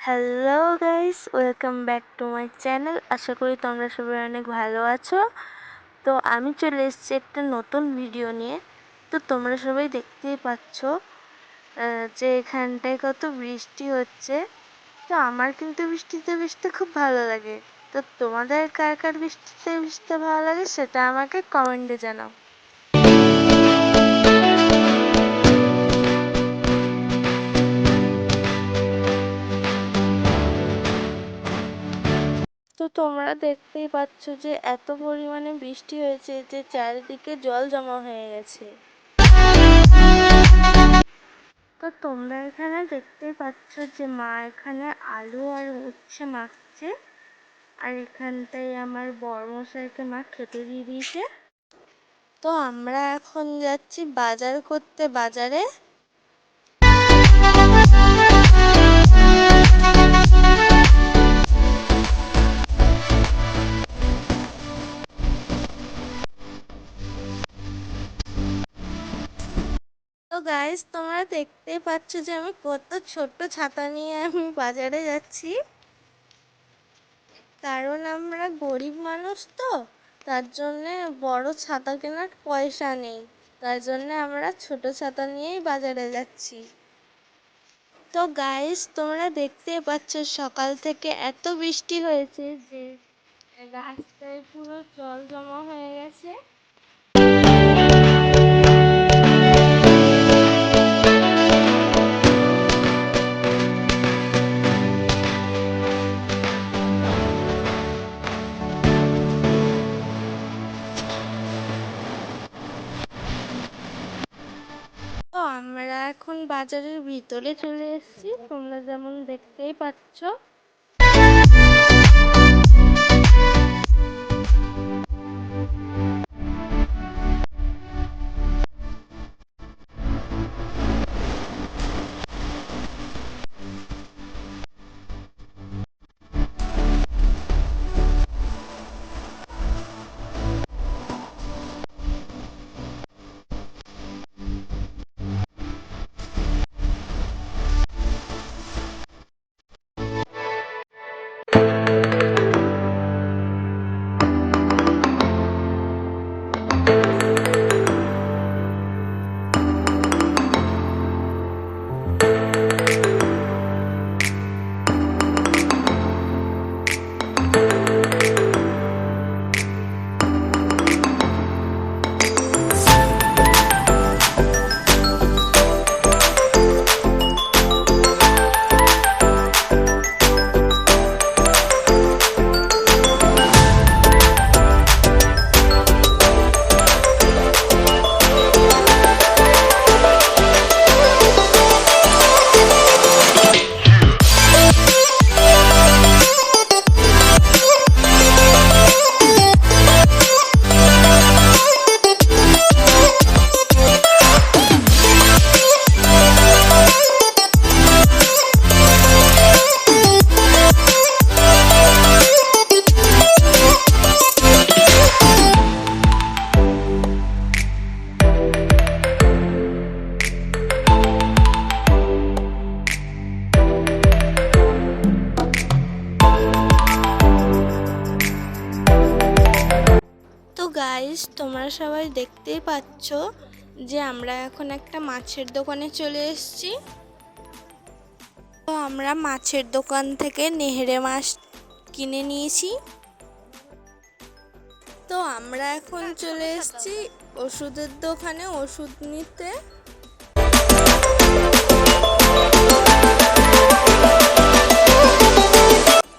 Hello guys, welcome back to my channel. আশা করি তোমরা সবাই অনেক ভালো আছো। তো আমি চলে এসেছি একটা নতুন ভিডিও নিয়ে। তো তোমরা সবাই দেখতেই পাচ্ছ যে এখানটায় কত বৃষ্টি হচ্ছে। তো আমার কিন্তু বৃষ্টিতে ভিজতে খুব ভালো লাগে। তো তোমাদের কার কার বৃষ্টিতে ভিজতে ভালো লাগে সেটা আমাকে কমেন্টে জানাও। তো তোমরা দেখতেই পাচ্ছ যে এত পরিমাণে বৃষ্টি হয়েছে যে চারিদিকে জল জমা হয়ে গেছে। তো তোমরা এখানে দেখতেই পাচ্ছ যে মা এখানে আলু আর উচ্ছে মাখছে, আর এখানটায় আমার বড়মশাইকে মা খেতে দিয়ে দিয়েছে। তো আমরা এখন যাচ্ছি বাজার করতে বাজারে। তো গাইস, তোমরা দেখতেই পাচ্ছ যে আমি কত ছোট্ট ছাতা নিয়ে আমি বাজারে যাচ্ছি, কারণ আমরা গরিব মানুষ, তো তার জন্যে বড় ছাতা কেনার পয়সা নেই। তার জন্যে আমরা ছোট ছাতা নিয়েই বাজারে যাচ্ছি। তো গাইস, তোমরা দেখতেই পাচ্ছ সকাল থেকে এত বৃষ্টি হয়েছে যে রাস্তায় পুরো জল জমা হয়ে গেছে। তো আমরা এখন বাজারের ভিতরে চলে এসেছি, তোমরা যেমন দেখতেই পাচ্ছ। তো গাইস, তোমরা সবাই দেখতেই পাচ্ছ যে আমরা এখন একটা মাছের দোকানে চলে এসেছি। তো আমরা মাছের দোকান থেকে নেহরে মাছ কিনে নিয়েছি। তো আমরা এখন চলে এসেছি ওষুধের দোকানে ওষুধ নিতে।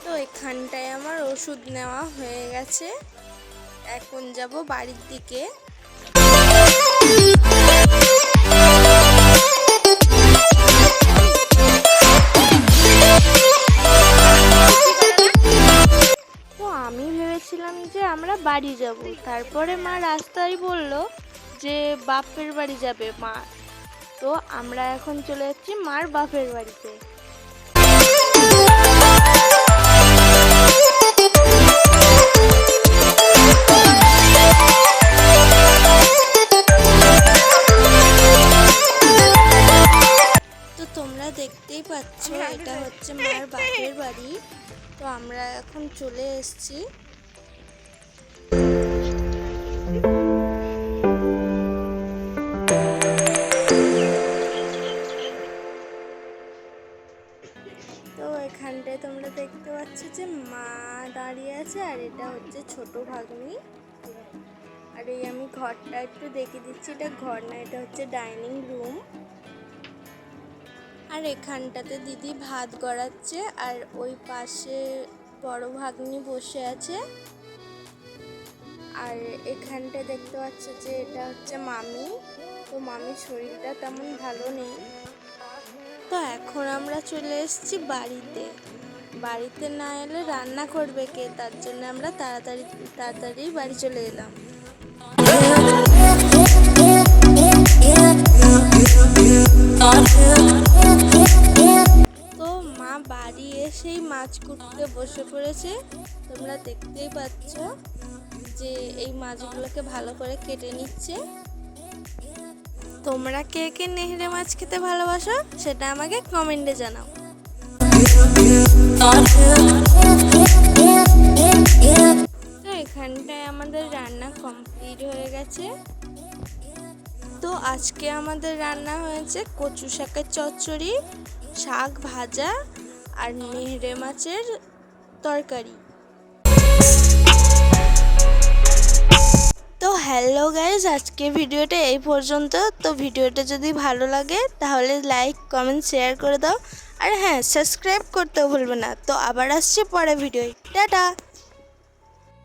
তো এখানটায় আমার ওষুধ নেওয়া হয়ে গেছে, এখন যাব বাড়ির দিকে। তো আমি ভেবেছিলাম যে আমরা বাড়ি যাব, তারপরে মা রাস্তায় বলল যে বাপের বাড়ি যাবে মা। তো আমরা এখন চলে যাচ্ছি মার বাপের বাড়িতে। তোমরা দেখতেই পাচ্ছ এটা হচ্ছে মার বাপের বাড়ি। তো আমরা এখন চলে এসেছি। তো এখানটায় তোমরা দেখতে পাচ্ছ যে মা দাঁড়িয়ে আছে, আর এটা হচ্ছে ছোট ভাগ্নি। আর এই আমি ঘরটা একটু দেখিয়ে দিচ্ছি, এটা ঘর না, এটা হচ্ছে ডাইনিং রুম। আর এখানটাতে দিদি ভাত গড়াচ্ছে, আর ওই পাশে বড় ভাগ্নি বসে আছে। আর এখানটা দেখতে পাচ্ছ যে এটা হচ্ছে মামি। তো মামির শরীরটা তেমন ভালো নেই। তো এখন আমরা চলে এসেছি বাড়িতে না এলে রান্না করবে কে, তার জন্য আমরা তাড়াতাড়ি বাড়ি চলে এলাম। তো মা বাড়ি এসেই মাছ কুটতে বসে পড়েছে। তোমরা দেখতেই পাচ্ছ যে এই মাছগুলোকে ভালো করে কেটে নিচ্ছে। তোমরা কে কে নেহরে মাছ খেতে ভালোবাসো সেটা আমাকে কমেন্টে জানাও। তো এখানটায় আমাদের রান্না কমপ্লিট হয়ে গেছে। তো আজকে আমাদের রান্না হয়েছে কচু শাকের চচ্চড়ি, শাক ভাজা আর নেহরে মাছের তরকারি। তো হ্যালো গাইজ, আজকে ভিডিওটা এই পর্যন্ত। তো ভিডিওটা যদি ভালো লাগে তাহলে লাইক কমেন্ট শেয়ার করে দাও, আর হ্যাঁ সাবস্ক্রাইব করতেও ভুলবে না। তো আবার আসছি পরে ভিডিও। টাটা।